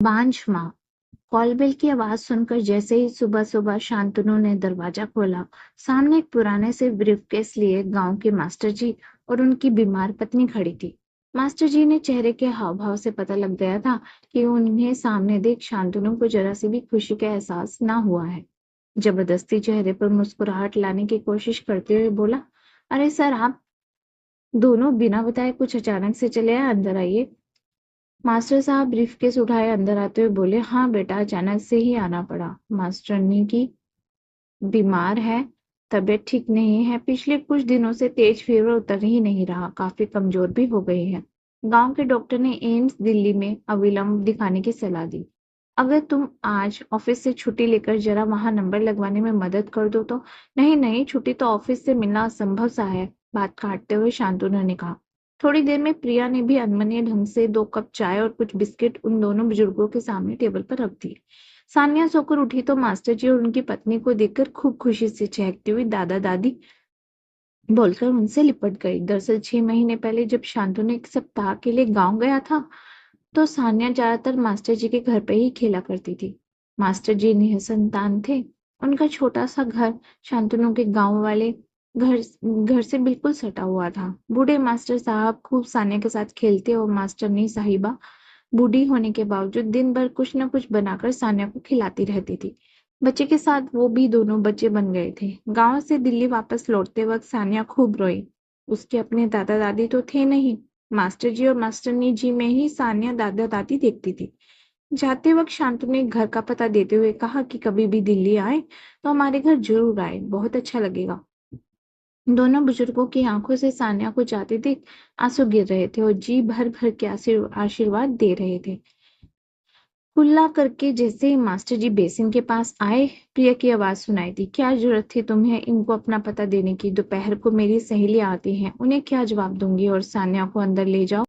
बांझ माँ। कॉलबेल की आवाज सुनकर जैसे ही सुबह सुबह शांतनु ने दरवाजा खोला, सामने एक पुराने से ब्रीफकेस लिए गांव के मास्टर जी और उनकी बीमार पत्नी खड़ी थी। मास्टर जी ने चेहरे के हाव भाव से पता लग गया था कि उन्हें सामने देख शांतनु को जरा सी भी खुशी का एहसास ना हुआ है। जबरदस्ती चेहरे पर मुस्कुराहट लाने की कोशिश करते हुए बोला, अरे सर, आप दोनों बिना बताए कुछ अचानक से चले आए, अंदर आइए। मास्टर साहब ब्रीफकेस उठाए अंदर आते हुए बोले, हाँ बेटा, अचानक से ही आना पड़ा। मास्टरनी की बीमार है, तबीयत ठीक नहीं है। पिछले कुछ दिनों से तेज फीवर उतर ही नहीं रहा, काफी कमजोर भी हो गई है। गांव के डॉक्टर ने एम्स दिल्ली में अविलंब दिखाने की सलाह दी। अगर तुम आज ऑफिस से छुट्टी लेकर जरा वहां नंबर लगवाने में मदद कर दो तो। नहीं नहीं, छुट्टी तो ऑफिस से मिलना असंभव सा है, बात काटते हुए शांतनु ने कहा। थोड़ी देर में प्रिया ने भी अनमने ढंग से 2 कप चाय और कुछ बिस्किट उन दोनों बुजुर्गों के सामने टेबल पर रख दी। सान्या सोकर उठी तो मास्टर जी और उनकी पत्नी को देखकर खूब खुशी से चहकती हुई दादा दादी बोलकर उनसे लिपट गई। दरअसल 6 महीने पहले जब शांतनु एक सप्ताह के लिए गांव गया था, तो सान्या ज्यादातर मास्टर जी के घर पे ही खेला करती थी। मास्टर जी निसंतान थे। उनका छोटा सा घर शांतनु के गांव वाले घर घर से बिल्कुल सटा हुआ था। बूढ़े मास्टर साहब खूब सान्या के साथ खेलते और मास्टरनी साहिबा बूढ़ी होने के बावजूद दिन भर कुछ न कुछ बनाकर सान्या को खिलाती रहती थी। बच्चे के साथ वो भी दोनों बच्चे बन गए थे। गांव से दिल्ली वापस लौटते वक्त सान्या खूब रोई। उसके अपने दादा दादी तो थे नहीं, मास्टर जी और मास्टरनी जी में ही सान्या दादा दादी देखती थी। जाते वक्त शांतनु ने घर का पता देते हुए कहा कि कभी भी दिल्ली आए तो हमारे घर जरूर आए, बहुत अच्छा लगेगा। दोनों बुजुर्गों की आंखों से सान्या को जाते देख आंसू गिर रहे थे और जी भर भर के आशीर्वाद दे रहे थे। कुल्ला करके जैसे ही मास्टर जी बेसिन के पास आए, प्रिया की आवाज सुनाई दी, क्या जरूरत थी तुम्हें इनको अपना पता देने की? दोपहर को मेरी सहेलियां आती हैं, उन्हें क्या जवाब दूंगी? और सान्या को अंदर ले जाओ,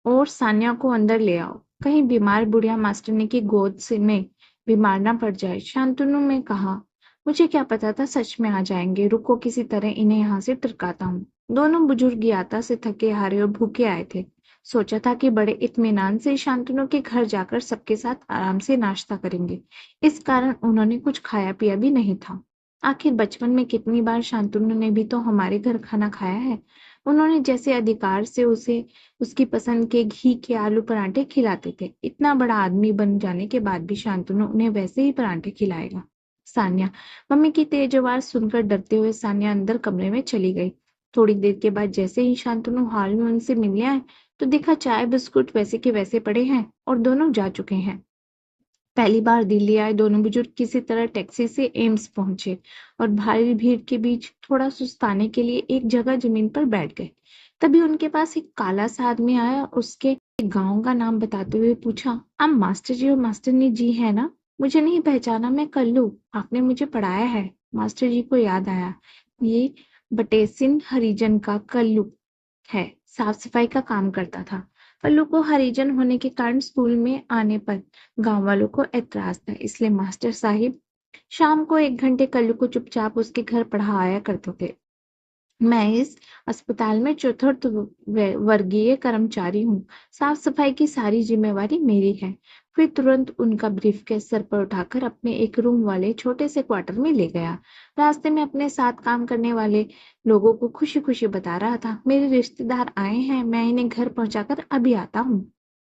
और सान्या को अंदर ले आओ, कहीं बीमार बुढ़िया मास्टरनी की गोद से में बीमार ना पड़ जाए। शांतनु में कहा, मुझे क्या पता था सच में आ जाएंगे, रुको किसी तरह इन्हें यहाँ से टरकाता हूँ। दोनों बुजुर्ग यात्रा से थके हारे और भूखे आए थे। सोचा था कि बड़े इत्मीनान से शांतनु के घर जाकर सबके साथ आराम से नाश्ता करेंगे, इस कारण उन्होंने कुछ खाया पिया भी नहीं था। आखिर बचपन में कितनी बार शांतनु ने भी तो हमारे घर खाना खाया है। उन्होंने जैसे अधिकार से उसे उसकी पसंद के घी के आलू पराठे खिलाते थे। इतना बड़ा आदमी बन जाने के बाद भी शांतनु उन्हें वैसे ही पराठे खिलाएगा। सान्या। मम्मी की तेज आवाज सुनकर डरते हुए सान्या अंदर कमरे में चली गई। थोड़ी देर के बाद जैसे ही शांतनु हॉल में उनसे मिलने आए, तो देखा चाय बिस्कुट वैसे के वैसे पड़े हैं और दोनों जा चुके हैं। पहली बार दिल्ली आए दोनों बुजुर्ग किसी तरह टैक्सी से एम्स पहुंचे और भारी भीड़ के बीच थोड़ा सुस्ताने के लिए एक जगह जमीन पर बैठ गए। तभी उनके पास एक काला सा आदमी आया और उसके गांव का नाम बताते हुए पूछा, आप मास्टर जी और मास्टरनी जी है ना? मुझे नहीं पहचाना, मैं कल्लू, आपने मुझे पढ़ाया है। मास्टर जी को याद आया, ये बटेसिन हरिजन का कल्लू है, साफ सफाई का काम करता था। कल्लू को हरिजन होने के कारण स्कूल में आने पर गांव वालों को ऐतराज था, इसलिए मास्टर साहिब शाम को 1 घंटे कल्लू को चुपचाप उसके घर पढ़ाया करते थे। मैं इस अस्पताल में चतुर्थ वर्गीय कर्मचारी हूँ, साफ सफाई की सारी जिम्मेवारी मेरी है। फिर तुरंत उनका ब्रीफकेस सर पर उठाकर अपने एक रूम वाले छोटे से क्वार्टर में ले गया। रास्ते में अपने साथ काम करने वाले लोगों को खुशी खुशी बता रहा था, मेरे रिश्तेदार आए हैं, मैं इन्हें घर पहुंचाकर अभी आता हूँ।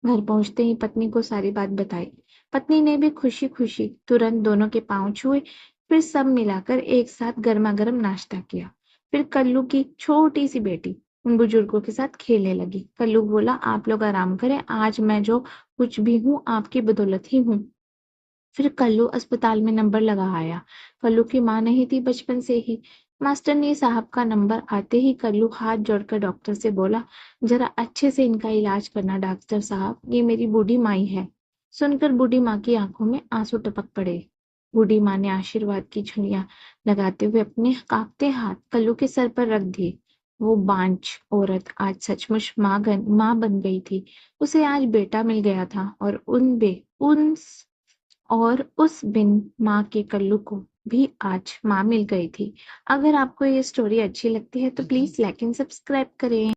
घर पहुंचते ही पत्नी को सारी बात बताई। पत्नी ने भी खुशी खुशी तुरंत दोनों के पांव छुए, फिर सब मिलाकर एक साथ गर्मा गर्म नाश्ता किया। फिर कल्लू की छोटी सी बेटी उन बुजुर्गों के साथ खेलने लगी। कल्लू बोला, आप लोग आराम करें, आज मैं जो कुछ भी हूँ आपकी बदौलत ही हूँ। फिर कल्लू अस्पताल में नंबर लगा आया। कल्लू की माँ नहीं थी बचपन से ही। मास्टर ने साहब का नंबर आते ही कल्लू हाथ जोड़कर डॉक्टर से बोला, जरा अच्छे से इनका इलाज करना डॉक्टर साहब, ये मेरी बूढ़ी माई है। सुनकर बूढ़ी माँ की आंखों में आंसू टपक पड़े। बूढ़ी माँ ने आशीर्वाद की झुड़ियां लगाते हुए अपने कांपते हाथ कल्लू के सर पर रख दिए। वो बांझ औरत आज सचमुच माँ बन गई थी। उसे आज बेटा मिल गया था और उस बिन माँ के कल्लू को भी आज माँ मिल गई थी। अगर आपको ये स्टोरी अच्छी लगती है तो प्लीज लाइक एंड सब्सक्राइब करें।